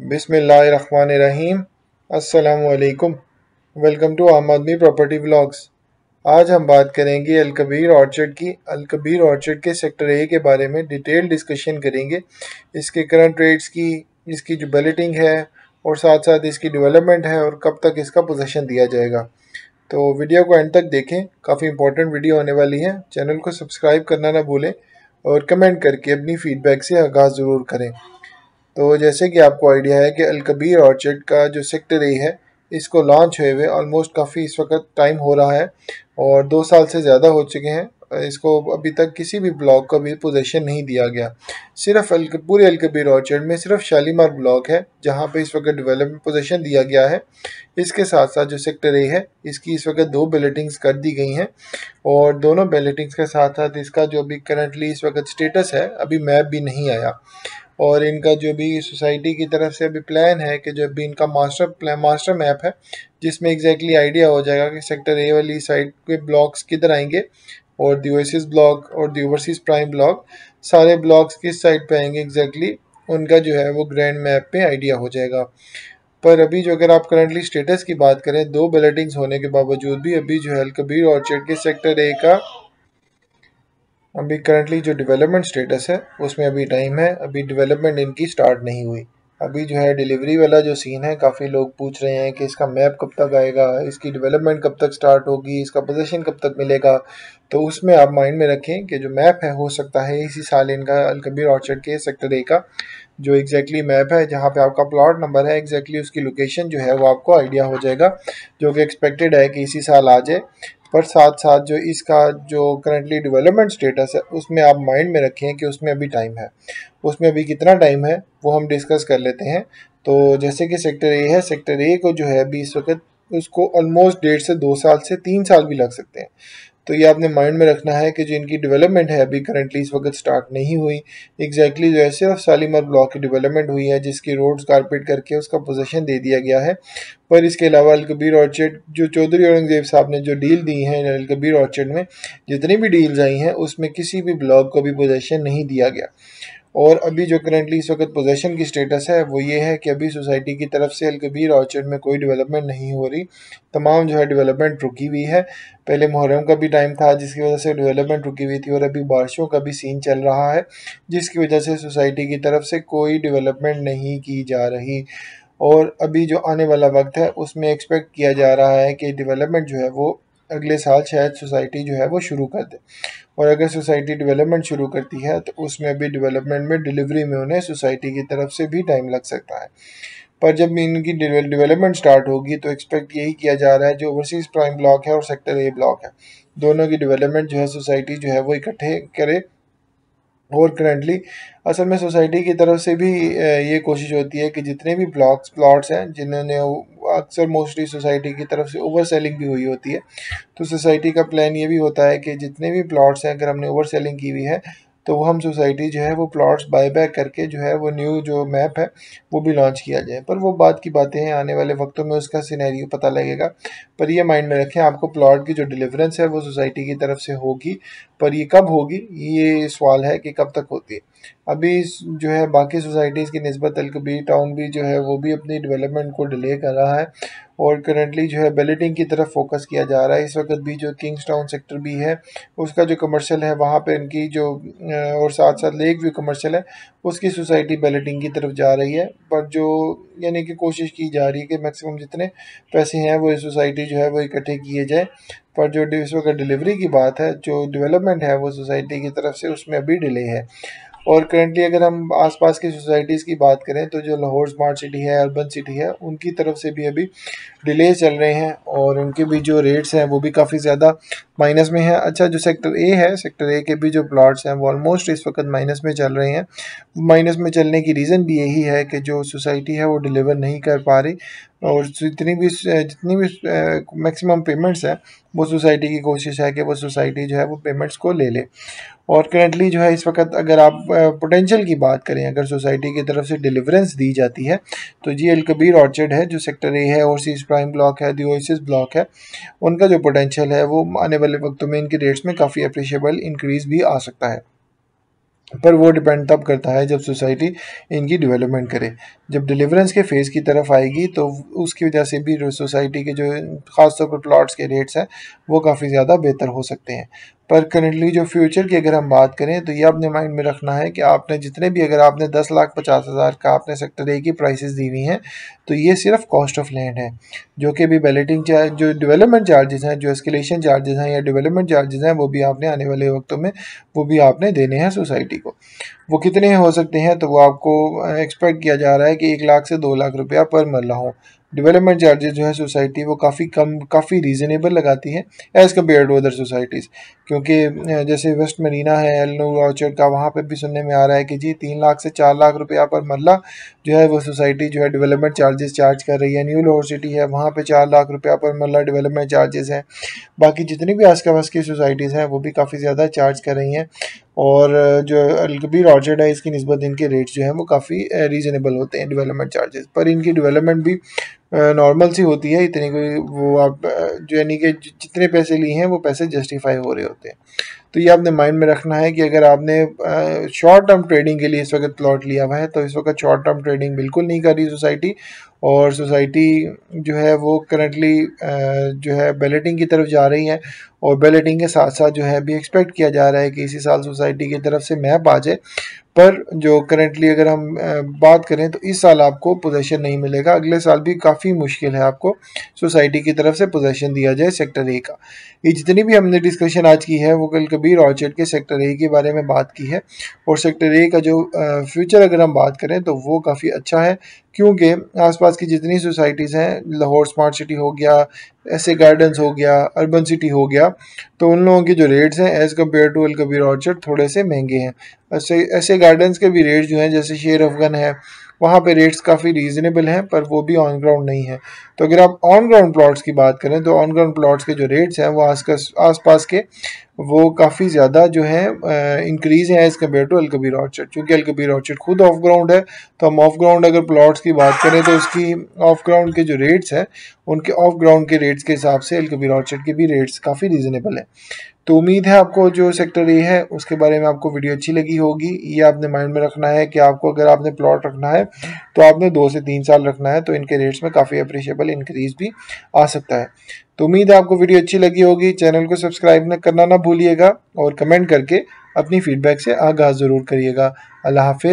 बिस्मिल्लाहिर्रहमानिर्रहीम। अस्सलामुअलैकुम। Welcome to आम आदमी प्रॉपर्टी व्लॉग्स। आज हम बात करेंगे अलकबीर ऑर्चर्ड की। अलकबीर ऑर्चर्ड के सेक्टर ए के बारे में डिटेल डिस्कशन करेंगे, इसके करंट रेट्स की, इसकी जो बिल्डिंग है और साथ साथ इसकी डेवलपमेंट है और कब तक इसका पोजीशन दिया जाएगा। तो वीडियो को एंड तक देखें, काफ़ी इंपॉर्टेंट वीडियो होने वाली है। चैनल को सब्सक्राइब करना ना भूलें और कमेंट करके अपनी फ़ीडबैक से आगाज़ ज़रूर करें। तो जैसे कि आपको आइडिया है कि अलकबीर ऑर्चर्ड का जो सेक्टर ए है, इसको लॉन्च हुए हुए ऑलमोस्ट काफ़ी इस वक्त टाइम हो रहा है और 2 साल से ज़्यादा हो चुके हैं। इसको अभी तक किसी भी ब्लॉक को भी पोजीशन नहीं दिया गया। सिर्फ पूरे अलकबीर ऑर्चर्ड में सिर्फ शालीमार ब्लॉक है जहाँ पे इस वक्त डेवलपमेंट पोजीशन दिया गया है। इसके साथ साथ जो सेक्टर ए है, इसकी इस वक्त 2 बैलेटिंग्स कर दी गई हैं और दोनों बैलेटिंग्स के साथ साथ इसका जो भी करंटली इस वक्त स्टेटस है, अभी मैप भी नहीं आया। और इनका जो भी सोसाइटी की तरफ से अभी प्लान है कि जब भी इनका मास्टर मैप है, जिसमें एग्जैक्टली आइडिया हो जाएगा कि सेक्टर ए वाली साइड के ब्लॉक्स किधर आएंगे और दी ओएसिस ब्लॉक और दी ओवरसीज प्राइम ब्लॉक, सारे ब्लॉक्स किस साइड पे आएंगे एग्जैक्टली, उनका जो है वो ग्रैंड मैप पे आइडिया हो जाएगा। पर अभी जो अगर आप करंटली स्टेटस की बात करें, 2 बैलेटिंग्स होने के बावजूद भी अभी जो है अलकबीर ऑर्चर्ड के सेक्टर ए का अभी करंटली जो डेवलपमेंट स्टेटस है उसमें अभी टाइम है, अभी डेवलपमेंट इनकी स्टार्ट नहीं हुई। अभी जो है डिलीवरी वाला जो सीन है, काफ़ी लोग पूछ रहे हैं कि इसका मैप कब तक आएगा, इसकी डेवलपमेंट कब तक स्टार्ट होगी, इसका पोजीशन कब तक मिलेगा। तो उसमें आप माइंड में रखें कि जो मैप है हो सकता है इसी साल इनका अलकबीर ऑर्चर्ड के सेक्टर ए का जो एग्जैक्टली मैप है, जहाँ पे आपका प्लॉट नंबर है, एग्जैक्टली उसकी लोकेशन जो है वो आपको आइडिया हो जाएगा, जो कि एक्सपेक्टेड है कि इसी साल आ जाए। पर साथ साथ जो इसका जो करंटली डेवलपमेंट स्टेटस है, उसमें आप माइंड में रखें कि उसमें अभी टाइम है। उसमें अभी कितना टाइम है वो हम डिस्कस कर लेते हैं। तो जैसे कि सेक्टर ए है, सेक्टर ए को जो है अभी इस वक्त उसको ऑलमोस्ट 1.5 से 2 साल से 3 साल भी लग सकते हैं। तो ये आपने माइंड में रखना है कि जो इनकी डेवलपमेंट है अभी करंटली इस वक्त स्टार्ट नहीं हुई। एग्जैक्टली जो है सिर्फ शालीमार ब्लॉक की डेवलपमेंट हुई है, जिसकी रोड्स कारपेट करके उसका पोजीशन दे दिया गया है। पर इसके अलावा अलकबीर ऑर्चर्ड जो चौधरी औरंगजेब साहब ने जो डील दी है अलकबीर ऑर्चर्ड में, जितनी भी डील्स आई हैं उसमें किसी भी ब्लॉक को भी पोजीशन नहीं दिया गया। और अभी जो करंटली इस वक्त पोजीशन की स्टेटस है वो ये है कि अभी सोसाइटी की तरफ से अलकबीर ऑर्चर्ड में कोई डेवलपमेंट नहीं हो रही। तमाम जो है डेवलपमेंट रुकी हुई है। पहले मुहर्रम का भी टाइम था जिसकी वजह से डेवलपमेंट रुकी हुई थी और अभी बारिशों का भी सीन चल रहा है, जिसकी वजह से सोसाइटी की तरफ से कोई डेवलपमेंट नहीं की जा रही। और अभी जो आने वाला वक्त है उसमें एक्सपेक्ट किया जा रहा है कि डेवलपमेंट जो है वो अगले साल शायद सोसाइटी जो है वो शुरू कर दे। और अगर सोसाइटी डेवलपमेंट शुरू करती है तो उसमें भी डेवलपमेंट में डिलीवरी में उन्हें सोसाइटी की तरफ से भी टाइम लग सकता है। पर जब इनकी डेवलपमेंट स्टार्ट होगी तो एक्सपेक्ट यही किया जा रहा है, जो ओवरसीज प्राइम ब्लॉक है और सेक्टर ए ब्लॉक है, दोनों की डेवलपमेंट जो है सोसाइटी जो है वो इकट्ठे करे। और करंटली असल में सोसाइटी की तरफ से भी ये कोशिश होती है कि जितने भी प्लॉट्स हैं जिन्होंने अक्सर मोस्टली सोसाइटी की तरफ से ओवर सेलिंग भी हुई होती है, तो सोसाइटी का प्लान ये भी होता है कि जितने भी प्लॉट्स हैं अगर हमने ओवर सेलिंग की हुई है तो वो हम सोसाइटी जो है वो प्लॉट्स बाय बैक करके जो है वो न्यू जो मैप है वो भी लॉन्च किया जाए। पर वो बात की बातें हैं, आने वाले वक्तों में उसका सिनेरियो पता लगेगा। पर ये माइंड में रखें, आपको प्लॉट की जो डिलीवरेंस है वो सोसाइटी की तरफ से होगी, पर ये कब होगी ये सवाल है कि कब तक होती है। अभी जो है बाकी सोसाइटीज़ की निस्बत अलकबीर टाउन भी जो है वो भी अपनी डेवलपमेंट को डिले कर रहा है और करंटली जो है बैलेटिंग की तरफ फोकस किया जा रहा है। इस वक्त भी जो किंग्स टाउन सेक्टर भी है उसका जो कमर्शियल है वहाँ पे इनकी जो और साथ साथ लेक व्यू कमर्शियल है उसकी सोसाइटी बैलेटिंग की तरफ जा रही है। पर जो यानी कि कोशिश की जा रही है कि मैक्सिमम जितने पैसे हैं वो इस सोसाइटी जो है वो इकट्ठे किए जाए। पर जो इस वक्त डिलीवरी की बात है, जो डेवलपमेंट है वो सोसाइटी की तरफ से उसमें अभी डिले है। और करंटली अगर हम आसपास की सोसाइटीज़ की बात करें तो जो लाहौर स्मार्ट सिटी है, अर्बन सिटी है, उनकी तरफ से भी अभी डिले चल रहे हैं और उनके भी जो रेट्स हैं वो भी काफ़ी ज़्यादा माइनस में है। अच्छा, जो सेक्टर ए है, सेक्टर ए के भी जो प्लॉट्स हैं वो ऑलमोस्ट इस वक्त माइनस में चल रहे हैं। माइनस में चलने की रीज़न भी यही है कि जो सोसाइटी है वो डिलीवर नहीं कर पा रही और जितनी भी मैक्सिमम पेमेंट्स हैं वो सोसाइटी की कोशिश है कि वो सोसाइटी जो है वो पेमेंट्स को ले ले। और करंटली जो है इस वक्त अगर आप पोटेंशियल की बात करें, अगर सोसाइटी की तरफ से डिलीवरेंस दी जाती है तो जी अलकबीर ऑर्चर्ड है, जो सेक्टर ए है, ओवरसीज प्राइम ब्लॉक है, दी ओएसिस ब्लॉक है, उनका जो पोटेंशियल है वो आने वाले वक्तों में इनके रेट्स में काफ़ी अप्रिशिएबल इंक्रीज़ भी आ सकता है। पर वो डिपेंड तब करता है जब सोसाइटी इनकी डेवलपमेंट करे। जब डिलीवरेंस के फेज़ की तरफ आएगी तो उसकी वजह से भी सोसाइटी के जो ख़ास तौर पर प्लॉट्स के रेट्स हैं वो काफ़ी ज़्यादा बेहतर हो सकते हैं। पर करंटली जो फ्यूचर की अगर हम बात करें तो ये अपने माइंड में रखना है कि आपने जितने भी, अगर आपने 10,50,000 का आपने सेक्टर ए की प्राइसेस दी हुई हैं तो ये सिर्फ कॉस्ट ऑफ लैंड है, जो कि भी बैलेटिंग चार्ज, जो डेवलपमेंट चार्जेस हैं, जो एस्केलेशन चार्जेस हैं या डेवलपमेंट चार्जेस हैं, वो भी आपने आने वाले वक्तों में वो भी आपने देने हैं सोसाइटी को। वो कितने हो सकते हैं, तो वो आपको एक्सपेक्ट किया जा रहा है कि 1 लाख से 2 लाख रुपया पर मरला हो। डेवलपमेंट चार्जेस जो है सोसाइटी वो काफ़ी रीज़नेबल लगाती है as compare to other societies. क्योंकि जैसे वेस्ट मरीना है, एलनूर ऑर्चर्ड का, वहाँ पे भी सुनने में आ रहा है कि जी 3 लाख से 4 लाख रुपया पर मरला जो है वो सोसाइटी जो है डेवलपमेंट चार्जेस चार्ज कर रही है। न्यू लाहौर सिटी है, वहाँ पे 4 लाख रुपया पर मरला डेवलपमेंट चार्जेस हैं। बाकी जितनी भी आस पास की सोसाइटीज़ हैं वो भी काफ़ी ज़्यादा चार्ज कर रही हैं। और जो अलकबीर ऑर्चर्ड है इसकी निस्बत इनके रेट्स जो हैं वो काफ़ी रीज़नेबल होते हैं डेवलपमेंट चार्जेस पर। इनकी डेवलपमेंट भी नॉर्मल सी होती है, इतनी कोई वो आप जो यानी कि जितने पैसे लिए हैं वो पैसे जस्टिफाई हो रहे होते हैं। तो ये आपने माइंड में रखना है कि अगर आपने शॉर्ट टर्म ट्रेडिंग के लिए इस वक्त प्लॉट लिया हुआ है तो इस वक्त शॉर्ट टर्म ट्रेडिंग बिल्कुल नहीं कर रही सोसाइटी। और सोसाइटी जो है वो करंटली जो है बैलेटिंग की तरफ जा रही है। और बैलेटिंग के साथ साथ जो है भी एक्सपेक्ट किया जा रहा है कि इसी साल सोसाइटी की तरफ से मैप आ जाए। पर जो करंटली अगर हम बात करें तो इस साल आपको पोजेशन नहीं मिलेगा, अगले साल भी काफ़ी मुश्किल है आपको सोसाइटी की तरफ से पोजेशन दिया जाए सेक्टर ए का। ये जितनी भी हमने डिस्कशन आज की है वो अलकबीर ऑर्चर्ड के सेक्टर ए के बारे में बात की है। और सेक्टर ए का जो फ्यूचर अगर हम बात करें तो वो काफ़ी अच्छा है, क्योंकि आसपास की जितनी सोसाइटीज़ हैं, लाहौर स्मार्ट सिटी हो गया, ऐसे गार्डन्स हो गया, अर्बन सिटी हो गया, तो उन लोगों के जो रेट्स हैं as compare to Alkabir orchard थोड़े से महंगे हैं। ऐसे ऐसे गार्डन्स के भी रेट्स जो हैं, जैसे शेर अफगन है, वहाँ पे रेट्स काफ़ी रीज़नेबल हैं पर वो भी ऑन ग्राउंड नहीं है। तो अगर आप ऑन ग्राउंड प्लॉट्स की बात करें तो ऑन ग्राउंड प्लॉट्स के जो रेट्स हैं वो आस पास के वो काफ़ी ज़्यादा जो है इंक्रीज़ है as compare to Alkabir orchard. चूँकि अलकबीर ऑर्चर्ड खुद ऑफ ग्राउंड है, तो हम ऑफ ग्राउंड अगर प्लॉट्स की बात करें तो उसकी ऑफ ग्राउंड के जो रेट्स हैं उनके ऑफ ग्राउंड के रेट्स के हिसाब से अलकबीर ऑर्चर्ड के भी रेट्स काफ़ी रीज़नेबल हैं। तो उम्मीद है आपको जो सेक्टर ए है उसके बारे में आपको वीडियो अच्छी लगी होगी। ये आपने माइंड में रखना है कि आपको अगर आपने प्लॉट रखना है तो आपने 2 से 3 साल रखना है, तो इनके रेट्स में काफ़ी अप्रिशिएबल इंक्रीज़ भी आ सकता है। तो उम्मीद है आपको वीडियो अच्छी लगी होगी। चैनल को सब्सक्राइब करना ना भूलिएगा और कमेंट करके अपनी फ़ीडबैक से आगाज़ ज़रूर करिएगा। अल्लाह हाफ़िज़।